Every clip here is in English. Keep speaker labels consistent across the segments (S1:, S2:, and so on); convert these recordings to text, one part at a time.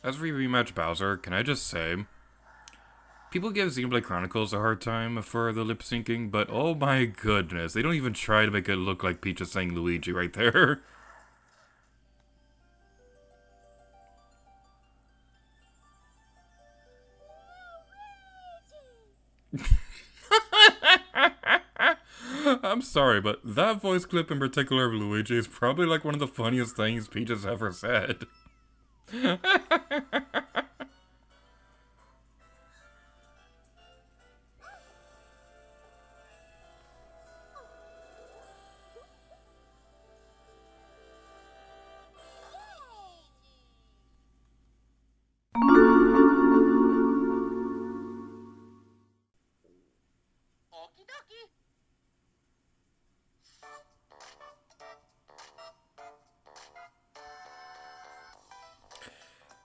S1: As we rematch Bowser, can I just say, people give Xenoblade Chronicles a hard time for the lip syncing, but oh my goodness, they don't even try to make it look like Peach is saying Luigi right there. I'm sorry, but that voice clip in particular of Luigi is probably like one of the funniest things Peach has ever said.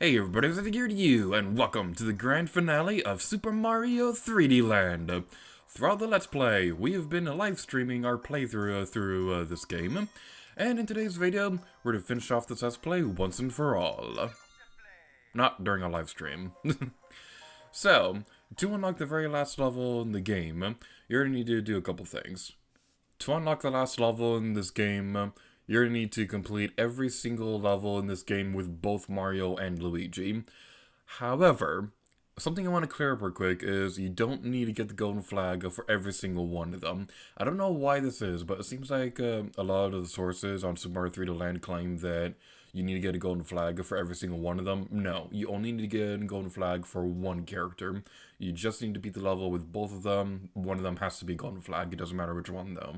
S1: Hey everybody, it's here to you, and welcome to the grand finale of Super Mario 3D Land. Throughout the Let's Play, we have been live streaming our playthrough through this game, and in today's video, we're to finish off this Let's Play once and for all. Not during a live stream. So, to unlock the very last level in the game, you're going to need to do a couple things. To unlock the last level in this game, you're going to need to complete every single level in this game with both Mario and Luigi. However, something I want to clear up real quick is you don't need to get the golden flag for every single one of them. I don't know why this is, but it seems like a lot of the sources on Super Mario 3D Land claim that you need to get a golden flag for every single one of them. No, you only need to get a golden flag for one character. You just need to beat the level with both of them. One of them has to be golden flag. It doesn't matter which one, though.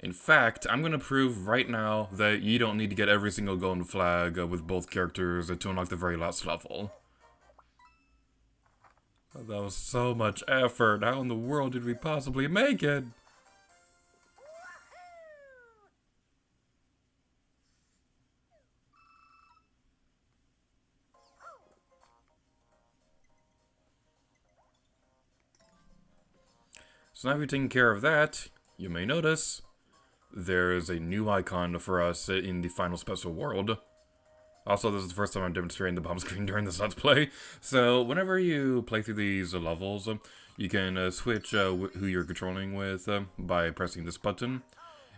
S1: In fact, I'm going to prove right now that you don't need to get every single golden flag with both characters to unlock the very last level. That was so much effort. How in the world did we possibly make it? So now we've taken care of that, you may notice there is a new icon for us in the final special world. Also, this is the first time I'm demonstrating the bomb screen during this Let's Play. So, whenever you play through these levels, you can switch who you're controlling with by pressing this button.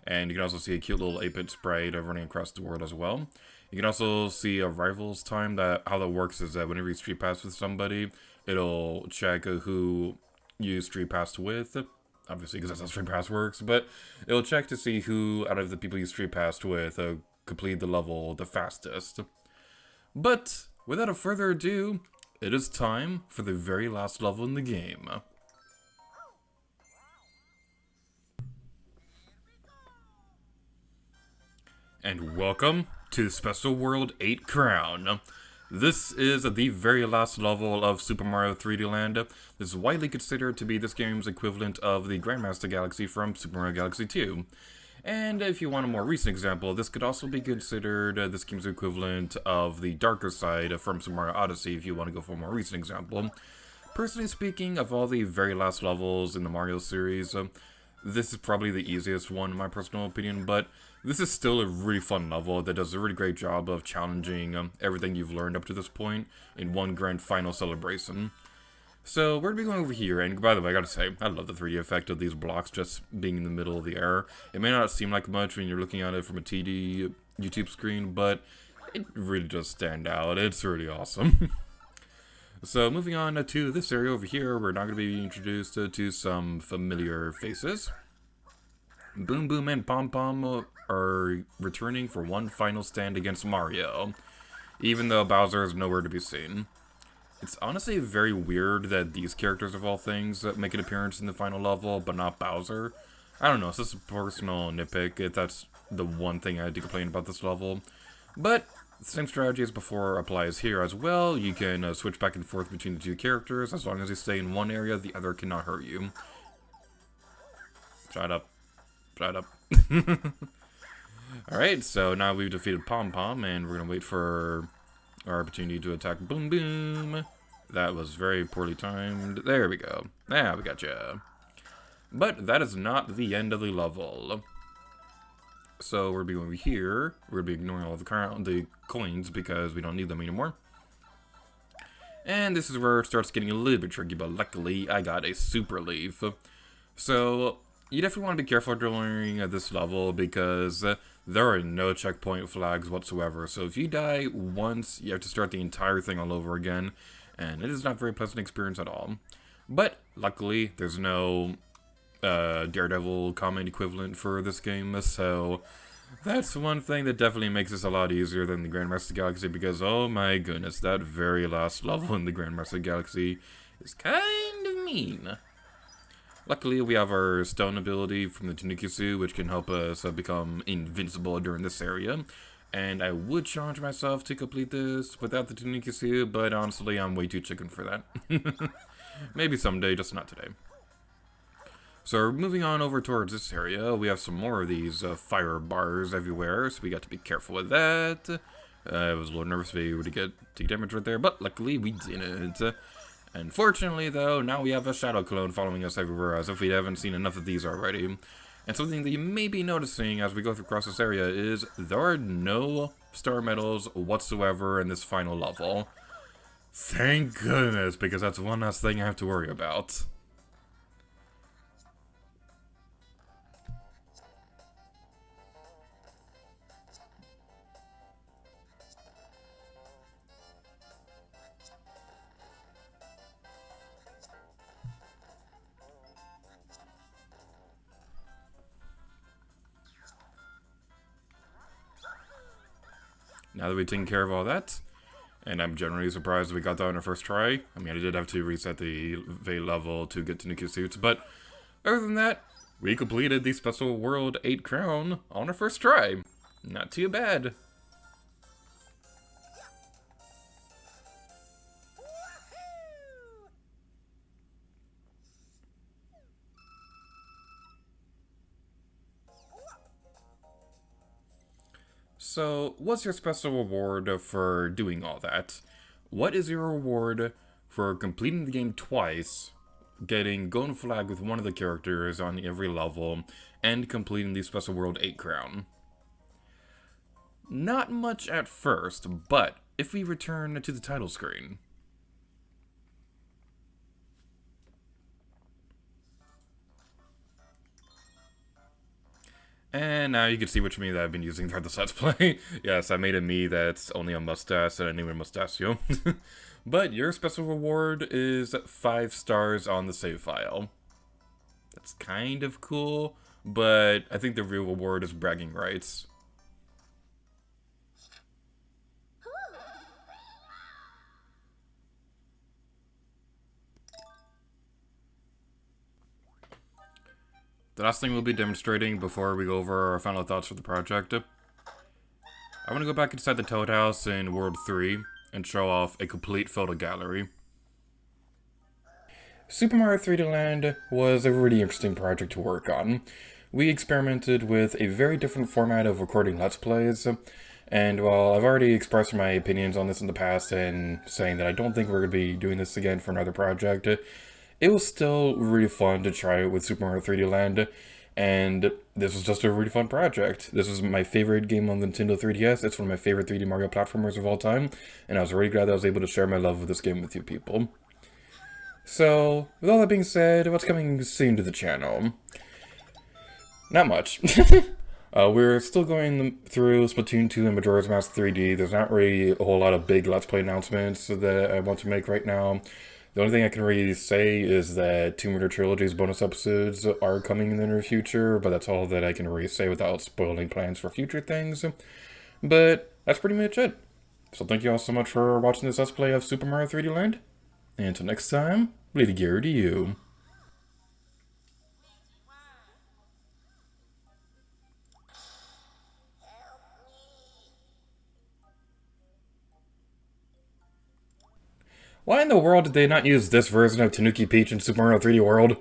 S1: And you can also see a cute little 8-bit sprite running across the world as well. You can also see a rivals time. How that works is that whenever you street pass with somebody, it'll check who you street passed with. Obviously, because that's how street pass works, but it'll check to see who out of the people you street passed with complete the level the fastest. But without further ado, it is time for the very last level in the game. And welcome to Special World 8 Crown. This is the very last level of Super Mario 3D Land. This is widely considered to be this game's equivalent of the Grandmaster Galaxy from Super Mario Galaxy 2. And if you want a more recent example, this could also be considered this game's equivalent of the darker side from Super Mario Odyssey if you want to go for a more recent example. Personally speaking, of all the very last levels in the Mario series, this is probably the easiest one in my personal opinion, but this is still a really fun level that does a really great job of challenging everything you've learned up to this point in one grand final celebration. So we're going to be going over here, and by the way, I gotta say, I love the 3D effect of these blocks just being in the middle of the air. It may not seem like much when you're looking at it from a TD YouTube screen, but it really does stand out. It's really awesome. So moving on to this area over here, we're now going to be introduced to some familiar faces. Boom Boom and Pom Pom are returning for one final stand against Mario, even though Bowser is nowhere to be seen. It's honestly very weird that these characters of all things make an appearance in the final level, but not Bowser. I don't know, it's just a personal nitpick if that's the one thing I had to complain about this level. But the same strategy as before applies here as well. You can switch back and forth between the two characters. As long as you stay in one area, the other cannot hurt you. Shut up. Shut up. Alright, so now we've defeated Pom Pom, and we're going to wait for our opportunity to attack Boom Boom. That was very poorly timed. There we go. Now we gotcha. But that is not the end of the level. So we're going to be over here. We're going to be ignoring all the coins because we don't need them anymore. And this is where it starts getting a little bit tricky, but luckily I got a super leaf. So you definitely want to be careful during this level because there are no checkpoint flags whatsoever. So if you die once, you have to start the entire thing all over again, and it is not a very pleasant experience at all. But luckily, there's no Daredevil comment equivalent for this game, so that's one thing that definitely makes this a lot easier than the Grandmaster Galaxy, because oh my goodness, that very last level in the Grandmaster Galaxy is kind of mean. Luckily, we have our stone ability from the Tanuki, which can help us become invincible during this area. And I would challenge myself to complete this without the Tanuki, but honestly, I'm way too chicken for that. Maybe someday, just not today. So moving on over towards this area, we have some more of these fire bars everywhere, so we got to be careful with that. I was a little nervous if we would take damage right there, but luckily we didn't. Unfortunately, though, now we have a shadow clone following us everywhere, as if we haven't seen enough of these already. And something that you may be noticing as we go across this area is there are no star medals whatsoever in this final level. Thank goodness, because that's one last thing I have to worry about. Now that we've taken care of all that, and I'm generally surprised we got that on our first try. I mean, I did have to reset the Vey level to get to Tanuki suits, but other than that, we completed the Special World 8 crown on our first try. Not too bad. So, what's your special reward for doing all that? What is your reward for completing the game twice, getting Golden Flag with one of the characters on every level, and completing the Special World 8 crown? Not much at first, but if we return to the title screen. And now you can see which me that I've been using for this Let's Play. Yes, I made a me that's only a mustache and I named it Mustachio. But your special reward is 5 stars on the save file. That's kind of cool, but I think the real reward is bragging rights. The last thing we'll be demonstrating before we go over our final thoughts for the project. I want to go back inside the Toad House in World 3 and show off a complete photo gallery. Super Mario 3D Land was a really interesting project to work on. We experimented with a very different format of recording Let's Plays, and while I've already expressed my opinions on this in the past and saying that I don't think we're going to be doing this again for another project, it was still really fun to try it with Super Mario 3D Land, and this was just a really fun project. This was my favorite game on the Nintendo 3DS. It's one of my favorite 3D Mario platformers of all time, and I was really glad that I was able to share my love of this game with you people. So, with all that being said, what's coming soon to the channel? Not much. We're still going through Splatoon 2 and Majora's Mask 3D. There's not really a whole lot of big Let's Play announcements that I want to make right now. The only thing I can really say is that Tomb Raider Trilogy's bonus episodes are coming in the near future, but that's all that I can really say without spoiling plans for future things. But that's pretty much it. So thank you all so much for watching this Let's Play of Super Mario 3D Land. And until next time, Lady Gary to you. Why in the world did they not use this version of Tanuki Peach in Super Mario 3D World?